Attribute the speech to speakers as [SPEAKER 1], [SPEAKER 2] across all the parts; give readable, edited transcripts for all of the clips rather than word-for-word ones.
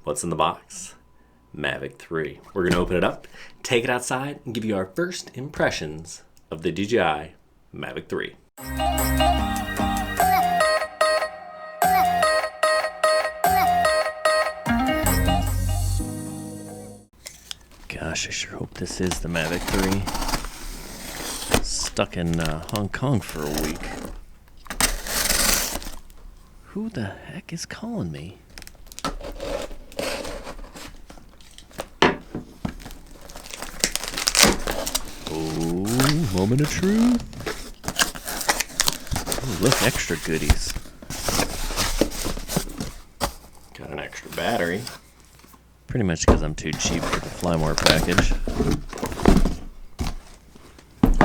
[SPEAKER 1] What's in the box? Mavic 3. We're going to open it up, take it outside, and give you our first impressions of the DJI Mavic 3. Gosh, I sure hope this is the Mavic 3. Stuck in Hong Kong for a week. Who the heck is calling me? Oh, moment of truth. Oh, look, extra goodies. Got an extra battery. Pretty much because I'm too cheap for the Flymore package.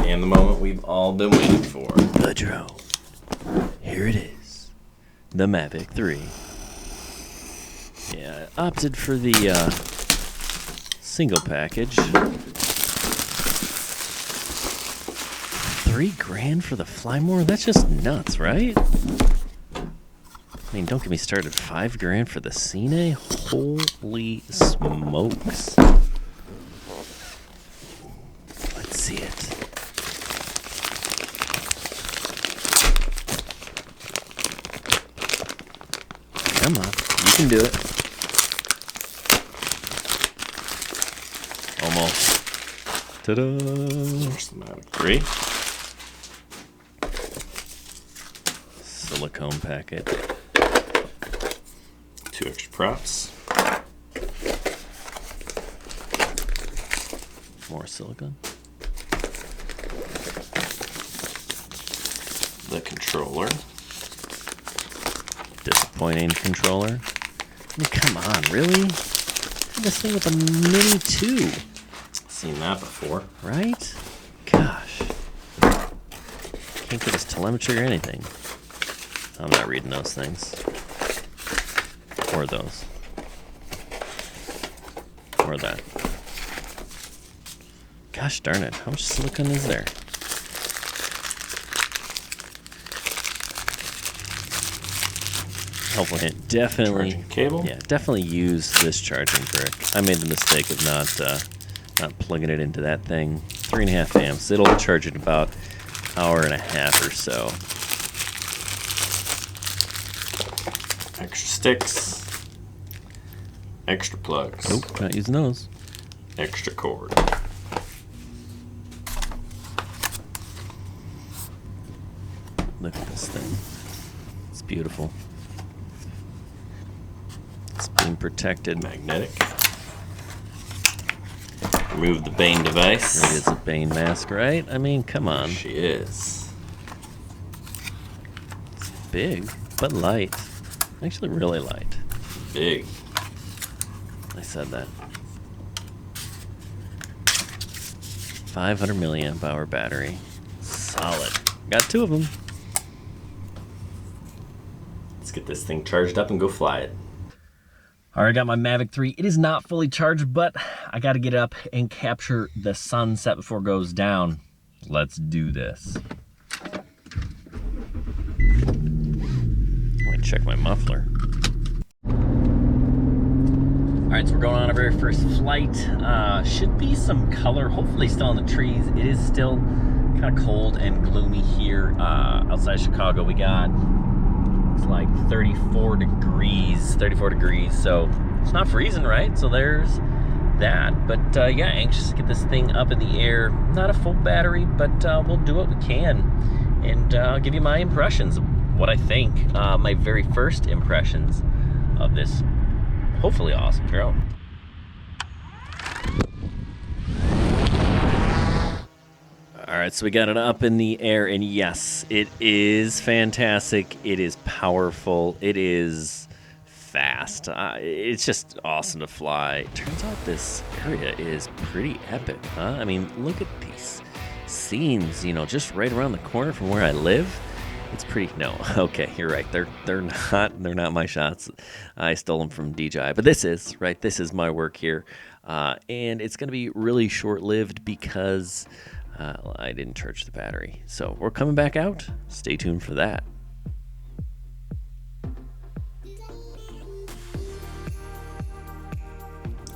[SPEAKER 1] And the moment we've all been waiting for. The drone. Here it is. The Mavic 3. Yeah, I opted for the single package. $3,000 for the Flymore? That's just nuts, right? I mean, don't get me started. $5,000 for the Cine? Holy smokes. Let's see it. Come on, you can do it. Almost. Ta-da! There's the Mavic 3. Silicone packet. 2 extra props. More silicone. The controller. Disappointing controller. I mean, come on, really? This thing with a Mini 2. Seen that before. Right? Gosh. Can't get us telemetry or anything. I'm not reading those things. Or those. Or that. Gosh darn it. How much silicone is there? Helpful hint. Definitely. Charging cable? Yeah, definitely use this charging brick. I made the mistake of not plugging it into that thing. 3.5 amps. It'll charge it about an hour and a half or so. Extra sticks. Extra plugs. Nope, not using those. Extra cord. Look at this thing. It's beautiful. It's being protected. Magnetic. Remove the Bane device. It is a Bane mask, right? I mean, come on. She is. It's big, but light. Actually, really light. Big. I said that. 500 milliamp hour battery. Solid. Got 2 of them. Let's get this thing charged up and go fly it. All right, I got my Mavic 3. It is not fully charged, but I got to get up and capture the sunset before it goes down. Let's do this. Let me check my muffler. All right, so we're going on our very first flight. Should be some color, hopefully still in the trees. It is still kind of cold and gloomy here outside Chicago. We got, it's like 34 degrees, so it's not freezing, right? So there's that. But yeah, anxious to get this thing up in the air. Not a full battery, but we'll do what we can. And I'll give you my impressions of what I think, my very first impressions of this hopefully awesome drone. All right, so we got it up in the air, and yes, it is fantastic. It is powerful. It is fast. It's just awesome to fly. Turns out this area is pretty epic, huh? I mean, look at these scenes, you know, just right around the corner from where I live. It's pretty, no, okay, you're right. They're not my shots. I stole them from DJI, but this is, right, this is my work here. And it's going to be really short-lived because I didn't charge the battery. So we're coming back out. Stay tuned for that.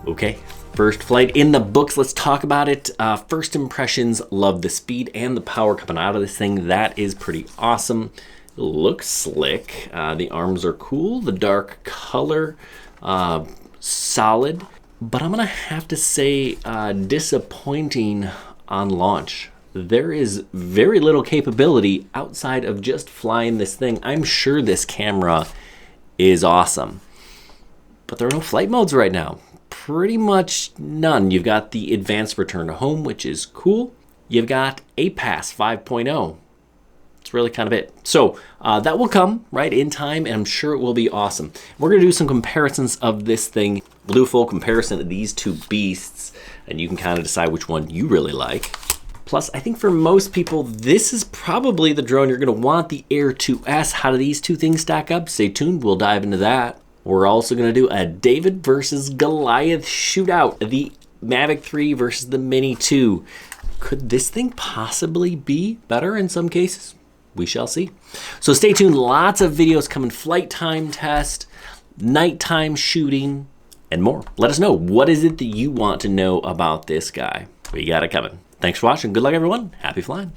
[SPEAKER 1] Okay, first flight in the books. Let's talk about it. First impressions, love the speed and the power coming out of this thing. That is pretty awesome. It looks slick. The arms are cool. The dark color, solid. But I'm gonna have to say disappointing on launch. There is very little capability outside of just flying this thing. I'm sure this camera is awesome, but there are no flight modes right now. Pretty much none. You've got the advanced return to home, which is cool. You've got APAS 5.0. It's really kind of it. So that will come right in time, and I'm sure it will be awesome. We're gonna do some comparisons of this thing. We'll do a full comparison of these two beasts, and you can kind of decide which one you really like. Plus, I think for most people, this is probably the drone you're gonna want, the Air 2S. How do these two things stack up? Stay tuned, we'll dive into that. We're also gonna do a David versus Goliath shootout. The Mavic 3 versus the Mini 2. Could this thing possibly be better in some cases? We shall see. So stay tuned, lots of videos coming, flight time test, nighttime shooting, and more. Let us know, what is it that you want to know about this guy? We got it coming. Thanks for watching, good luck everyone, happy flying.